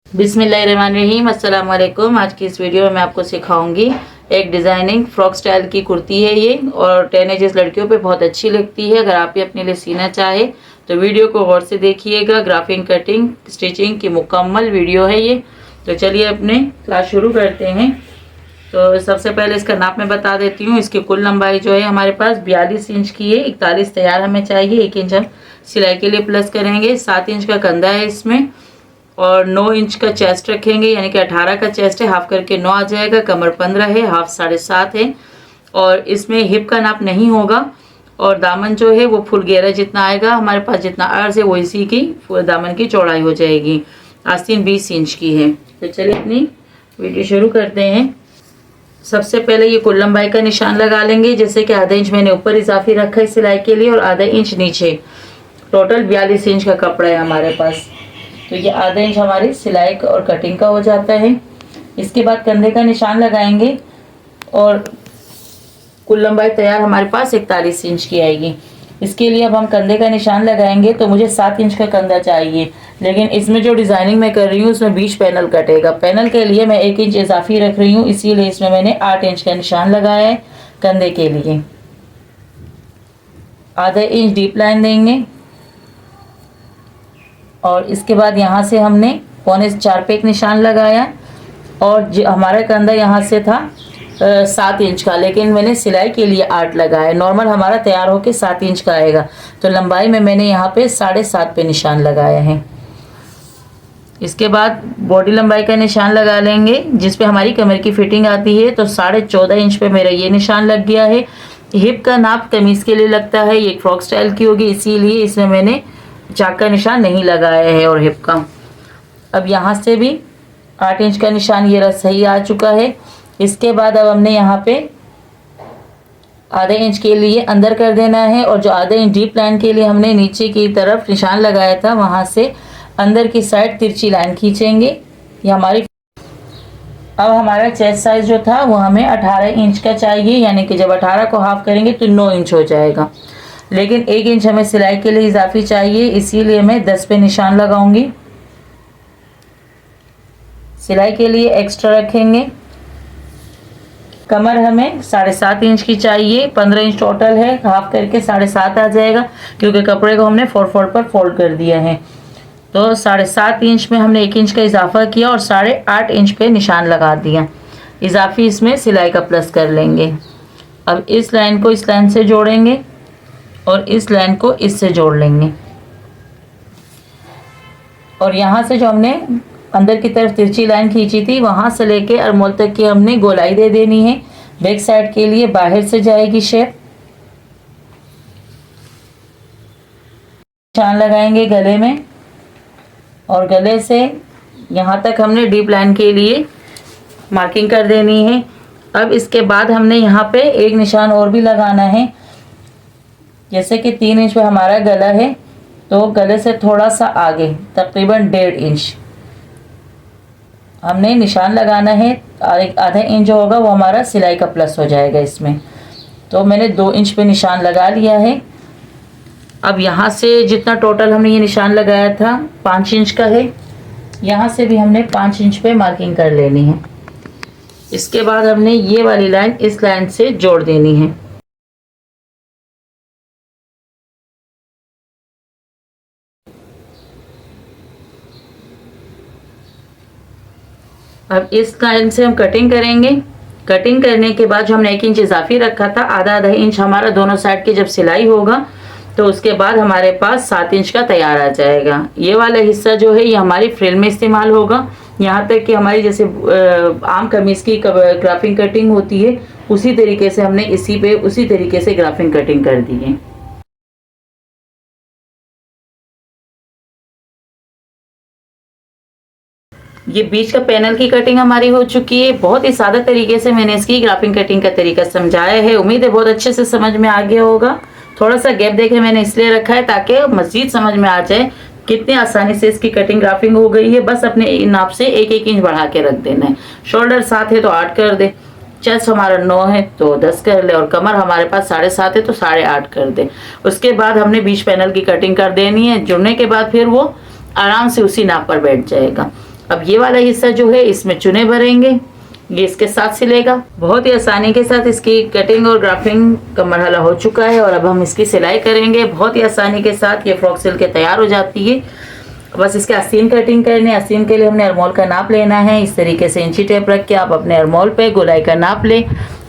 बिस्मिल्लाहिर्रहमानिर्रहीम, अस्सलाम वालेकुम। आज की इस वीडियो में मैं आपको सिखाऊंगी एक डिज़ाइनिंग फ्रॉक स्टाइल की कुर्ती है ये, और टीनेजर्स लड़कियों पे बहुत अच्छी लगती है। अगर आप भी अपने लिए सीना चाहे तो वीडियो को गौर से देखिएगा। ग्राफिंग, कटिंग, स्टिचिंग की मुकम्मल वीडियो है ये। तो चलिए अपने क्लास शुरू करते हैं। तो सबसे पहले इसका नाप मैं बता देती हूँ। इसकी कुल लंबाई जो है हमारे पास 42 इंच की है। 41 तैयार हमें चाहिए, 1 इंच हम सिलाई के लिए प्लस करेंगे। 7 इंच का कंधा है इसमें, और 9 इंच का चेस्ट रखेंगे, यानी कि 18 का चेस्ट है, हाफ करके 9 आ जाएगा। कमर 15 है, हाफ 7.5 है, और इसमें हिप का नाप नहीं होगा। और दामन जो है वो फुल घेरा जितना आएगा हमारे पास, जितना अर्ज है वो इसी की दामन की चौड़ाई हो जाएगी। आस्तीन 20 इंच की है। तो चलिए अपनी वीडियो शुरू करते हैं। सबसे पहले ये कुल लंबाई का निशान लगा लेंगे। जैसे कि आधा इंच मैंने ऊपर इजाफी रखा है सिलाई के लिए, और आधा इंच नीचे। टोटल 42 इंच का कपड़ा है हमारे पास। तो ये आधा इंच हमारी सिलाई और कटिंग का हो जाता है। इसके बाद कंधे का निशान लगाएंगे, और कुल लंबाई तैयार हमारे पास 41 इंच की आएगी। इसके लिए अब हम कंधे का निशान लगाएंगे। तो मुझे 7 इंच का कंधा चाहिए, लेकिन इसमें जो डिज़ाइनिंग मैं कर रही हूँ उसमें 20 पैनल कटेगा। पैनल के लिए मैं 1 इंच इजाफी रख रही हूँ, इसीलिए इसमें मैंने 8 इंच का निशान लगाया है कंधे के लिए। आधा इंच डीप लाइन देंगे, और इसके बाद यहाँ से हमने 4.25 पे एक निशान लगाया। और हमारा कंधा यहाँ से था 7 इंच का, लेकिन मैंने सिलाई के लिए 8 लगाया। नॉर्मल हमारा तैयार होके 7 इंच का आएगा। तो लंबाई में मैंने यहाँ पे 7.5 पे निशान लगाया है। इसके बाद बॉडी लंबाई का निशान लगा लेंगे, जिस पे हमारी कमर की फिटिंग आती है। तो 14.5 इंच पे मेरा ये निशान लग गया है। हिप का नाप कमीज के लिए लगता है, ये फ्रॉक स्टाइल की होगी, इसीलिए इसमें मैंने चाक का निशान नहीं लगाया है, और हिप का। अब यहाँ से भी 8 इंच का निशान ये रहा सही आ चुका है। इसके बाद अब हमने यहाँ पे आधे इंच के लिए अंदर कर देना है, और जो आधे इंच डीप लाइन के लिए हमने नीचे की तरफ निशान लगाया था, वहाँ से अंदर की साइड तिरछी लाइन खींचेंगे। ये हमारी अब हमारा चेस्ट साइज जो था वो हमें 18 इंच का चाहिए, यानी कि जब 18 को हाफ करेंगे तो 9 इंच हो जाएगा। लेकिन 1 इंच हमें सिलाई के लिए इजाफी चाहिए, इसीलिए मैं 10 पे निशान लगाऊंगी। सिलाई के लिए एक्स्ट्रा रखेंगे। कमर हमें 7.5 इंच की चाहिए, 15 इंच टोटल है, हाफ करके 7.5 आ जाएगा, क्योंकि कपड़े को हमने 4 पर फोल्ड कर दिया है। तो 7.5 इंच में हमने 1 इंच का इजाफा किया, और 8.5 इंच पे निशान लगा दिया। इजाफी इसमें सिलाई का प्लस कर लेंगे। अब इस लाइन को इस लाइन से जोड़ेंगे, और इस लाइन को इससे जोड़ लेंगे। और यहाँ से जो हमने अंदर की तरफ तिरछी लाइन खींची थी, वहाँ से लेके अरमोल तक की हमने गोलाई दे देनी है। बैक साइड के लिए बाहर से जाएगी शेप। निशान लगाएंगे गले में, और गले से यहाँ तक हमने डीप लाइन के लिए मार्किंग कर देनी है। अब इसके बाद हमने यहाँ पे एक निशान और भी लगाना है। जैसे कि 3 इंच पे हमारा गला है, तो गले से थोड़ा सा आगे तकरीबन 1.5 इंच हमने निशान लगाना है। आधा इंच जो होगा वो हमारा सिलाई का प्लस हो जाएगा इसमें। तो मैंने 2 इंच पे निशान लगा लिया है। अब यहाँ से जितना टोटल हमने ये निशान लगाया था 5 इंच का है, यहाँ से भी हमने 5 इंच पे मार्किंग कर लेनी है। इसके बाद हमने ये वाली लाइन इस लाइन से जोड़ देनी है। अब इस लाइन से हम कटिंग करेंगे। कटिंग करने के बाद जो हमने 1 इंच इजाफी रखा था, आधा इंच हमारा दोनों साइड की जब सिलाई होगा, तो उसके बाद हमारे पास 7 इंच का तैयार आ जाएगा। ये वाला हिस्सा जो है ये हमारी फ्रिल में इस्तेमाल होगा। यहाँ तक कि हमारी जैसे आम कमीज की ग्राफिंग कटिंग होती है, उसी तरीके से हमने उसी तरीके से ग्राफिंग कटिंग कर दी है। ये बीच का पैनल की कटिंग हमारी हो चुकी है। बहुत ही सादा तरीके से मैंने इसकी ग्राफिंग कटिंग का तरीका समझाया है। उम्मीद है बहुत अच्छे से समझ में आ गया होगा। थोड़ा सा गैप देखे मैंने इसलिए रखा है ताकि मजीद समझ में आ जाए कितनी आसानी से इसकी कटिंग ग्राफिंग हो गई है। बस अपने नाप से 1-1 इंच बढ़ा के रख देना है। शोल्डर 7 है तो 8 कर दे, चेस्ट हमारा 9 है तो 10 कर ले, और कमर हमारे पास 7.5 है तो 8.5 कर दे। उसके बाद हमने बीच पैनल की कटिंग कर देनी है। जुड़ने के बाद फिर वो आराम से उसी नाप पर बैठ जाएगा। अब ये वाला हिस्सा जो है इसमें चुने भरेंगे, ये इसके साथ सिलेगा। बहुत ही आसानी के साथ इसकी कटिंग और ग्राफिंग का मरहला हो चुका है और अब हम इसकी सिलाई करेंगे। बहुत ही आसानी के साथ ये फ्रॉक सिल के तैयार हो जाती है। बस इसके आस्तीन कटिंग करनी है। आस्तीन के लिए हमने अरमोल का नाप लेना है। इस तरीके से इंची टेप रख के आप अपने अरमोल पे गोलाई का नाप लें।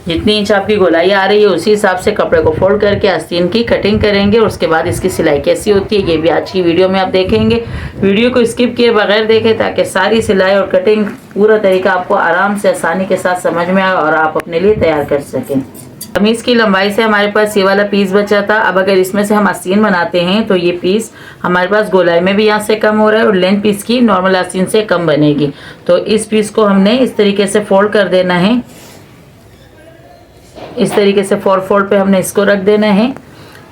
जितनी इंच आपकी गोलाई आ रही है उसी हिसाब से कपड़े को फोल्ड करके आस्तीन की कटिंग करेंगे और उसके बाद इसकी सिलाई कैसी होती है ये भी आज की वीडियो में आप देखेंगे। वीडियो को स्किप किए बगैर देखें ताकि सारी सिलाई और कटिंग पूरा तरीका आपको आराम से आसानी के साथ समझ में आए और आप अपने लिए तैयार कर सकें। कमीज की लंबाई से हमारे पास ये वाला पीस बचा था। अब अगर इसमें से हम आस्तीन बनाते हैं तो ये पीस हमारे पास गोलाई में भी यहाँ से कम हो रहा है और लेंथ पीस की नॉर्मल आस्तीन से कम बनेगी। तो इस पीस को हमने इस तरीके से फोल्ड कर देना है। इस तरीके से 4 फोल्ड पे हमने इसको रख देना है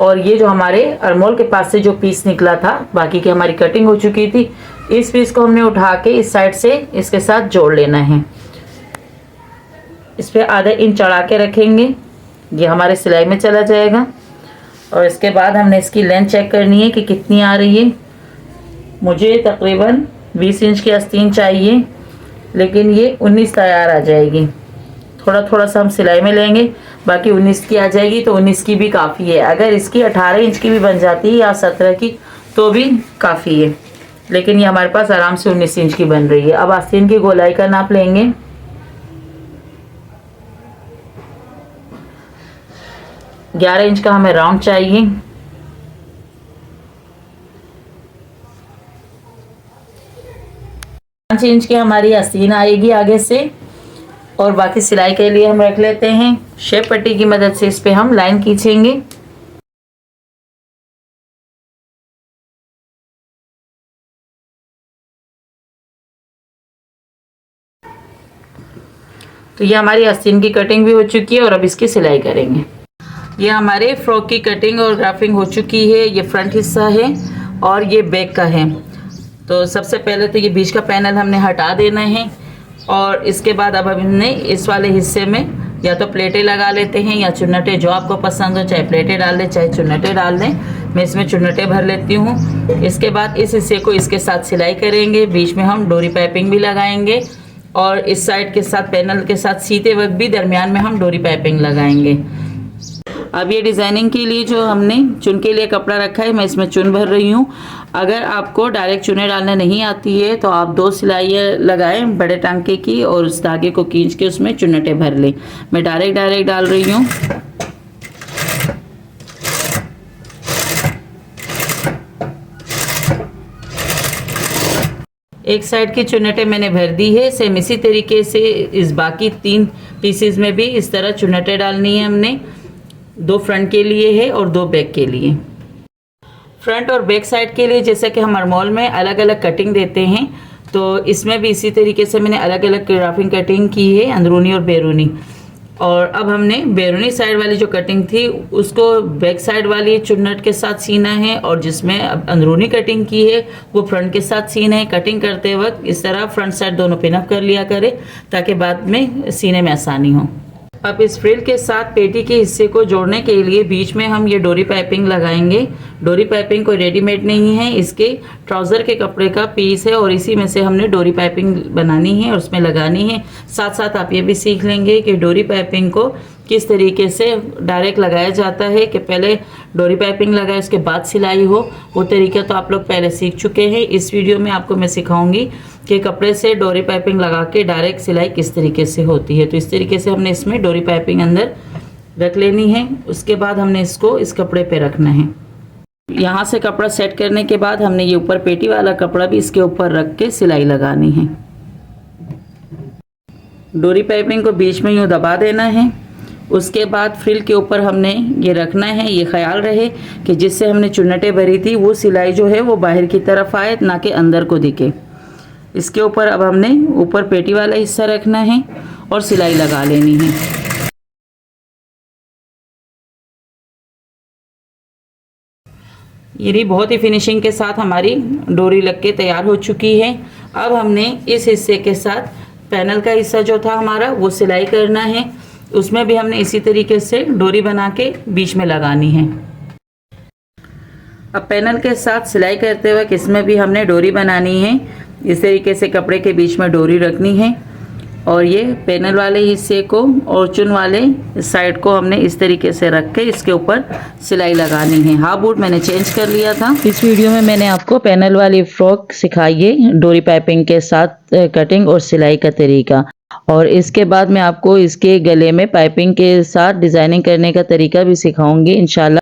और ये जो हमारे अरमोल के पास से जो पीस निकला था, बाकी की हमारी कटिंग हो चुकी थी, इस पीस को हमने उठा के इस साइड से इसके साथ जोड़ लेना है। इस पे आधा इंच चढ़ा के रखेंगे, ये हमारे सिलाई में चला जाएगा। और इसके बाद हमने इसकी लेंथ चेक करनी है कि कितनी आ रही है। मुझे तकरीबन 20 इंच की आस्तीन चाहिए, लेकिन ये 19 तैयार आ जाएगी। थोड़ा थोड़ा सा हम सिलाई में लेंगे, बाकी 19 की आ जाएगी तो 19 की भी काफ़ी है। अगर इसकी 18 इंच की भी बन जाती है या 17 की तो भी काफ़ी है, लेकिन ये हमारे पास आराम से 19 इंच की बन रही है। अब आस्तीन की गोलाई का नाप लेंगे। 11 इंच का हमें राउंड चाहिए। पाँच इंच की हमारी आस्तीन आएगी आगे से और बाकी सिलाई के लिए हम रख लेते हैं शेप पट्टी की मदद से। इस पे हम लाइन खींचेंगे। तो ये हमारी आस्तीन की कटिंग भी हो चुकी है और अब इसकी सिलाई करेंगे। ये हमारे फ्रॉक की कटिंग और ग्राफिंग हो चुकी है। ये फ्रंट हिस्सा है और ये बैक का है। तो सबसे पहले तो ये बीच का पैनल हमने हटा देना है और इसके बाद अब हमने इस वाले हिस्से में या तो प्लेटें लगा लेते हैं या चुन्नटे, जो आपको पसंद हो, चाहे प्लेटें डाल लें चाहे चुन्नटे डाल लें। मैं इसमें चुन्नटे भर लेती हूँ। इसके बाद इस हिस्से को इसके साथ सिलाई करेंगे। बीच में हम डोरी पाइपिंग भी लगाएंगे और इस साइड के साथ पैनल के साथ सीते वक्त भी दरमियान में हम डोरी पाइपिंग लगाएंगे। अब ये डिज़ाइनिंग के लिए जो हमने चुन के लिए कपड़ा रखा है, मैं इसमें चुन भर रही हूँ। अगर आपको डायरेक्ट चुने डालने नहीं आती है तो आप 2 सिलाइयाँ लगाएं बड़े टांके की और उस धागे को खींच के उसमें चुन्नटे भर लें। मैं डायरेक्ट डाल रही हूँ। एक साइड की चुन्नटे मैंने भर दी है। सेम इसी तरीके से इस बाकी 3 पीसेस में भी इस तरह चुन्नटे डालनी है हमने। 2 फ्रंट के लिए है और 2 बैक के लिए। फ्रंट और बैक साइड के लिए जैसे कि हम अरमोल में अलग अलग कटिंग देते हैं, तो इसमें भी इसी तरीके से मैंने अलग अलग ग्राफिंग कटिंग की है, अंदरूनी और बैरूनी। और अब हमने बैरूनी साइड वाली जो कटिंग थी उसको बैक साइड वाली चुन्नट के साथ सीना है और जिसमें अब अंदरूनी कटिंग की है वो फ्रंट के साथ सीना है। कटिंग करते वक्त इस तरह फ्रंट साइड दोनों पिनअप कर लिया करें ताकि बाद में सीने में आसानी हो। अब इस फ्रिल के साथ पेटी के हिस्से को जोड़ने के लिए बीच में हम ये डोरी पाइपिंग लगाएंगे। डोरी पाइपिंग कोई रेडीमेड नहीं है, इसके ट्राउज़र के कपड़े का पीस है और इसी में से हमने डोरी पाइपिंग बनानी है और उसमें लगानी है। साथ साथ आप ये भी सीख लेंगे कि डोरी पाइपिंग को किस तरीके से डायरेक्ट लगाया जाता है, कि पहले डोरी पाइपिंग लगाए उसके बाद सिलाई हो। वो तरीका तो आप लोग पहले सीख चुके हैं। इस वीडियो में आपको मैं सिखाऊंगी कि कपड़े से डोरी पाइपिंग लगा के डायरेक्ट सिलाई किस तरीके से होती है। तो इस तरीके से हमने इसमें डोरी पाइपिंग अंदर रख लेनी है। उसके बाद हमने इसको इस कपड़े पे रखना है। यहाँ से कपड़ा सेट करने के बाद हमने ये ऊपर पेटी वाला कपड़ा भी इसके ऊपर रख के सिलाई लगानी है। डोरी पाइपिंग को बीच में यूँ दबा देना है। उसके बाद फ्रिल के ऊपर हमने ये रखना है। ये ख्याल रहे कि जिससे हमने चुन्नटें भरी थी वो सिलाई जो है वो बाहर की तरफ आए, ना कि अंदर को दिखे। इसके ऊपर अब हमने ऊपर पेटी वाला हिस्सा रखना है और सिलाई लगा लेनी है। ये बहुत ही फिनिशिंग के साथ हमारी डोरी लग के तैयार हो चुकी है। अब हमने इस हिस्से के साथ पैनल का हिस्सा जो था हमारा वो सिलाई करना है। उसमें भी हमने इसी तरीके से डोरी बना के बीच में लगानी है। अब पैनल के साथ सिलाई करते वक्त इसमें भी हमने डोरी बनानी है। इस तरीके से कपड़े के बीच में डोरी रखनी है और ये पैनल वाले हिस्से को और चुन वाले साइड को हमने इस तरीके से रख के इसके ऊपर सिलाई लगानी है। हाफ बूट मैंने चेंज कर लिया था। इस वीडियो में मैंने आपको पैनल वाली फ्रॉक सिखाई है डोरी पाइपिंग के साथ कटिंग और सिलाई का तरीका, और इसके बाद मैं आपको इसके गले में पाइपिंग के साथ डिजाइनिंग करने का तरीका भी सिखाऊंगी इंशाल्लाह।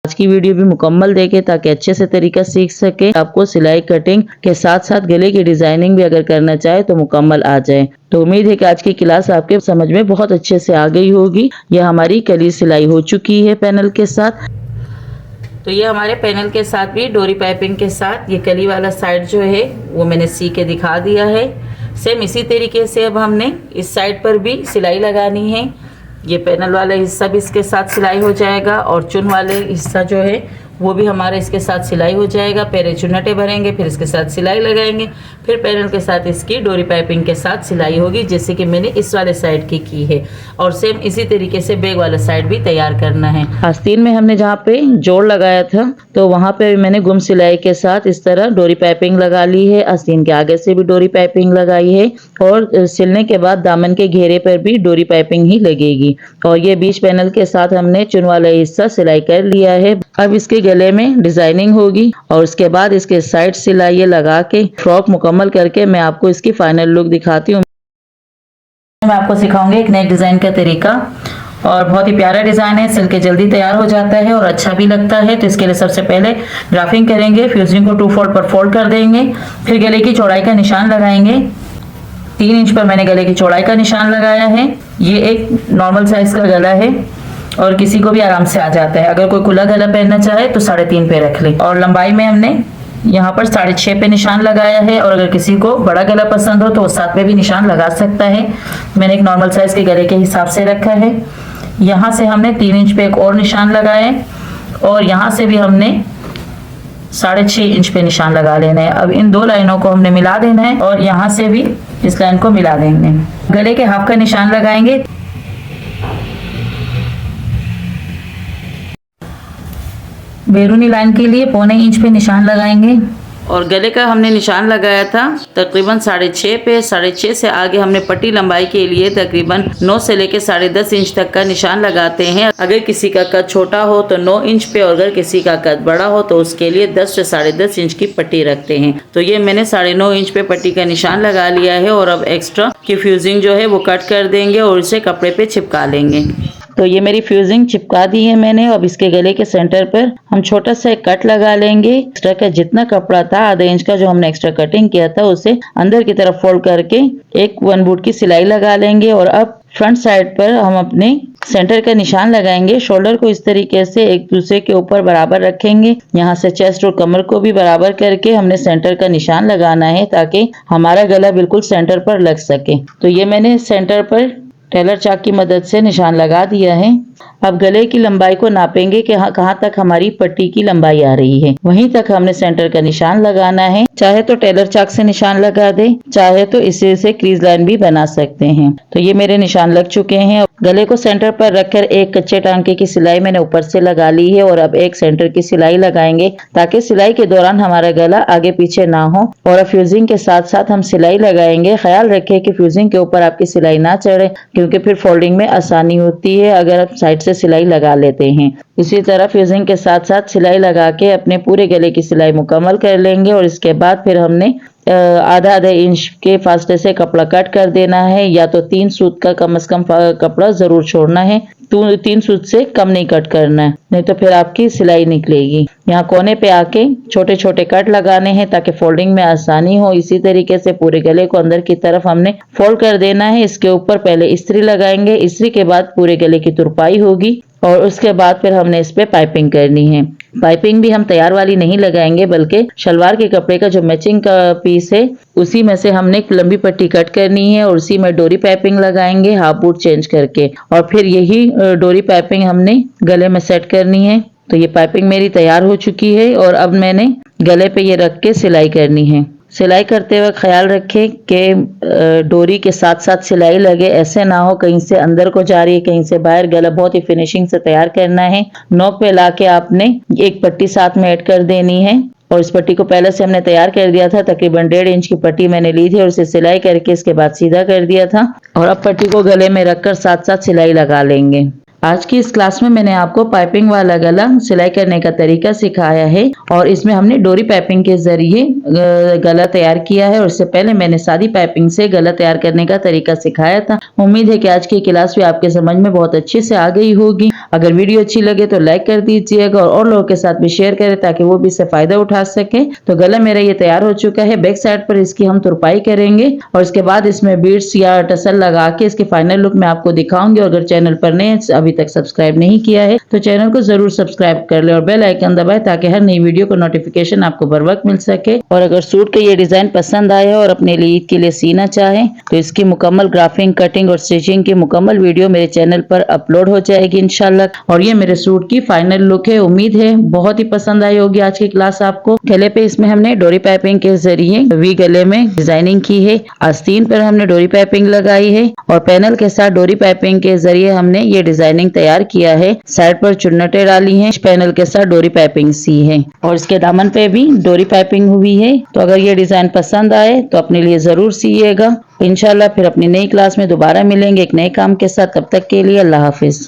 आज की वीडियो भी मुकम्मल देखें ताकि अच्छे से तरीका सीख सके। आपको सिलाई कटिंग के साथ साथ गले की डिजाइनिंग भी अगर करना चाहे तो मुकम्मल आ जाए। तो उम्मीद है कि आज की क्लास आपके समझ में बहुत अच्छे से आ गई होगी। यह हमारी कली सिलाई हो चुकी है पैनल के साथ। तो ये हमारे पैनल के साथ भी डोरी पाइपिंग के साथ ये कली वाला साइड जो है वो मैंने सी के दिखा दिया है। सेम इसी तरीके से अब हमने इस साइड पर भी सिलाई लगानी है। ये पैनल वाला हिस्सा भी इसके साथ सिलाई हो जाएगा और चुन वाले हिस्सा जो है वो भी हमारा इसके साथ सिलाई हो जाएगा। पहले चुन्नटे भरेंगे, फिर इसके साथ सिलाई लगाएंगे, फिर पैनल के साथ इसकी डोरी पाइपिंग के साथ सिलाई होगी, जैसे कि मैंने इस वाले साइड की है। और सेम इसी तरीके से बैक वाला साइड भी तैयार करना है। आस्तीन में हमने जहाँ पे जोड़ लगाया था तो वहाँ पे मैंने गुम सिलाई के साथ इस तरह डोरी पाइपिंग लगा ली है। आस्तीन के आगे से भी डोरी पाइपिंग लगाई है और सिलने के बाद दामन के घेरे पर भी डोरी पाइपिंग ही लगेगी। और ये बीच पैनल के साथ हमने चुन वाला हिस्सा सिलाई कर लिया है। अब इसके गले में डिजाइनिंग होगी और उसके बाद इसके साइड सिलाई लगा के फ्रॉक मुकम्मल करके मैं आपको इसकी फाइनल लुक दिखाती हूँ। मैं आपको सिखाऊंगी एक नेक डिजाइन का तरीका, और बहुत ही प्यारा डिजाइन है, सिल के जल्दी तैयार हो जाता है और अच्छा भी लगता है। तो इसके लिए सबसे पहले ग्राफिंग करेंगे, फ्यूजिंग को 2 फोल्ड पर फोल्ड कर देंगे, फिर गले की चौड़ाई का निशान लगाएंगे। 3 इंच पर मैंने गले की चौड़ाई का निशान लगाया है। ये एक नॉर्मल साइज का गला है और किसी को भी आराम से आ जाता है। अगर कोई खुला गला पहनना चाहे तो 3.5 पे रख ले। और लंबाई में हमने यहाँ पर 6.5 पे निशान लगाया है, और अगर किसी को बड़ा गला पसंद हो तो वो 7 पे भी निशान लगा सकता है। मैंने एक नॉर्मल साइज के गले के हिसाब से रखा है। यहाँ से हमने 3 इंच पे एक और निशान लगाए और यहाँ से भी हमने 6.5 इंच पे निशान लगा लेना है। अब इन 2 लाइनों को हमने मिला देना है और यहाँ से भी इस लाइन को मिला देंगे। गले के हाफ का निशान लगाएंगे। बैरूनी लाइन के लिए 1.25 इंच पे निशान लगाएंगे। और गले का हमने निशान लगाया था तकरीबन 6.5 पे। 6.5 से आगे हमने पट्टी लंबाई के लिए तकरीबन 9 से लेके 10.5 इंच तक का निशान लगाते हैं। अगर किसी का कद छोटा हो तो 9 इंच पे, और अगर किसी का कद बड़ा हो तो उसके लिए 10 से 10.5 इंच की पट्टी रखते हैं। तो ये मैंने 9.5 इंच पे पट्टी का निशान लगा लिया है। और अब एक्स्ट्रा की फ्यूजिंग जो है वो कट कर देंगे और इसे कपड़े पे चिपका लेंगे। तो ये मेरी फ्यूजिंग चिपका दी है मैंने। अब इसके गले के सेंटर पर हम छोटा सा एक कट लगा लेंगे। एक्स्ट्रा का जितना कपड़ा था आधा इंच का जो हमने एक्स्ट्रा कटिंग किया था उसे अंदर की तरफ फोल्ड करके एक 1 बूट की सिलाई लगा लेंगे। और अब फ्रंट साइड पर हम अपने सेंटर का निशान लगाएंगे। शोल्डर को इस तरीके से एक दूसरे के ऊपर बराबर रखेंगे। यहाँ से चेस्ट और कमर को भी बराबर करके हमने सेंटर का निशान लगाना है ताकि हमारा गला बिल्कुल सेंटर पर लग सके। तो ये मैंने सेंटर पर टेलर चाक की मदद से निशान लगा दिया है। अब गले की लंबाई को नापेंगे कि कहाँ तक हमारी पट्टी की लंबाई आ रही है, वहीं तक हमने सेंटर का निशान लगाना है। चाहे तो टेलर चाक से निशान लगा दे, चाहे तो इसे से क्रीज लाइन भी बना सकते हैं। तो ये मेरे निशान लग चुके हैं। गले को सेंटर पर रखकर एक कच्चे टांके की सिलाई मैंने ऊपर से लगा ली है। और अब एक सेंटर की सिलाई लगाएंगे ताकि सिलाई के दौरान हमारा गला आगे पीछे ना हो। और अब फ्यूजिंग के साथ साथ हम सिलाई लगाएंगे। ख्याल रखें कि फ्यूजिंग के ऊपर आपकी सिलाई ना चढ़े, क्योंकि फिर फोल्डिंग में आसानी होती है अगर आप साइड से सिलाई लगा लेते हैं। इसी तरह फ्यूजिंग के साथ साथ सिलाई लगा के अपने पूरे गले की सिलाई मुकम्मल कर लेंगे। और इसके बाद फिर हमने आधा इंच के फासले से कपड़ा कट कर देना है, या तो 3 सूत का कम से कम कपड़ा जरूर छोड़ना है। 3 सूत से कम नहीं कट करना है, नहीं तो फिर आपकी सिलाई निकलेगी। यहाँ कोने पे आके छोटे छोटे कट लगाने हैं ताकि फोल्डिंग में आसानी हो। इसी तरीके से पूरे गले को अंदर की तरफ हमने फोल्ड कर देना है। इसके ऊपर पहले इस्त्री लगाएंगे, इस्त्री के बाद पूरे गले की तुरपाई होगी और उसके बाद फिर हमने इस पे पाइपिंग करनी है। पाइपिंग भी हम तैयार वाली नहीं लगाएंगे, बल्कि शलवार के कपड़े का जो मैचिंग का पीस है उसी में से हमने एक लंबी पट्टी कट करनी है और उसी में डोरी पाइपिंग लगाएंगे हाफ बूट चेंज करके। और फिर यही डोरी पाइपिंग हमने गले में सेट करनी है। तो ये पाइपिंग मेरी तैयार हो चुकी है और अब मैंने गले पे ये रख के सिलाई करनी है। सिलाई करते हुए ख्याल रखें कि डोरी के साथ साथ सिलाई लगे, ऐसे ना हो कहीं से अंदर को जा रही है कहीं से बाहर। गला बहुत ही फिनिशिंग से तैयार करना है। नोक पे लाके आपने एक पट्टी साथ में ऐड कर देनी है और इस पट्टी को पहले से हमने तैयार कर दिया था। तकरीबन 1.5 इंच की पट्टी मैंने ली थी और उसे सिलाई करके इसके बाद सीधा कर दिया था और अब पट्टी को गले में रखकर साथ साथ सिलाई लगा लेंगे। आज की इस क्लास में मैंने आपको पाइपिंग वाला गला सिलाई करने का तरीका सिखाया है और इसमें हमने डोरी पाइपिंग के जरिए गला तैयार किया है और इससे पहले मैंने सादी पाइपिंग से गला तैयार करने का तरीका सिखाया था। उम्मीद है कि आज की क्लास भी आपके समझ में बहुत अच्छे से आ गई होगी। अगर वीडियो अच्छी लगे तो लाइक कर दीजिएगा और लोगों के साथ भी शेयर करें ताकि वो भी इससे फायदा उठा सके। तो गला मेरा ये तैयार हो चुका है। बैक साइड पर इसकी हम तुरपाई करेंगे और इसके बाद इसमें बीड्स या टसल लगा के इसके फाइनल लुक मैं आपको दिखाऊंगी। अगर चैनल पर नए अभी तक सब्सक्राइब नहीं किया है तो चैनल को जरूर सब्सक्राइब कर ले और बेल आइकन दबाएं ताकि हर नई वीडियो को नोटिफिकेशन आपको बर वक्त मिल सके। और अगर सूट का ये डिजाइन पसंद आया और अपने लिए ईद के लिए सीना चाहें तो इसकी मुकम्मल ग्राफिंग, कटिंग और स्टिचिंग की मुकम्मल वीडियो मेरे चैनल पर अपलोड हो जाएगी इंशाल्लाह। और ये मेरे सूट की फाइनल लुक है। उम्मीद है बहुत ही पसंद आई होगी आज की क्लास आपको। गले पे इसमें हमने डोरी पाइपिंग के जरिए वी गले में डिजाइनिंग की है। आस्तीन पर हमने डोरी पाइपिंग लगाई है और पैनल के साथ डोरी पाइपिंग के जरिए हमने ये डिजाइनिंग तैयार किया है। साइड पर चुन्नटें डाली हैं, पैनल के साथ डोरी पाइपिंग सी है और इसके दामन पे भी डोरी पाइपिंग हुई है। तो अगर ये डिजाइन पसंद आए तो अपने लिए जरूर सीइएगा। इंशाल्लाह फिर अपनी नई क्लास में दोबारा मिलेंगे एक नए काम के साथ। तब तक के लिए अल्लाह हाफिज।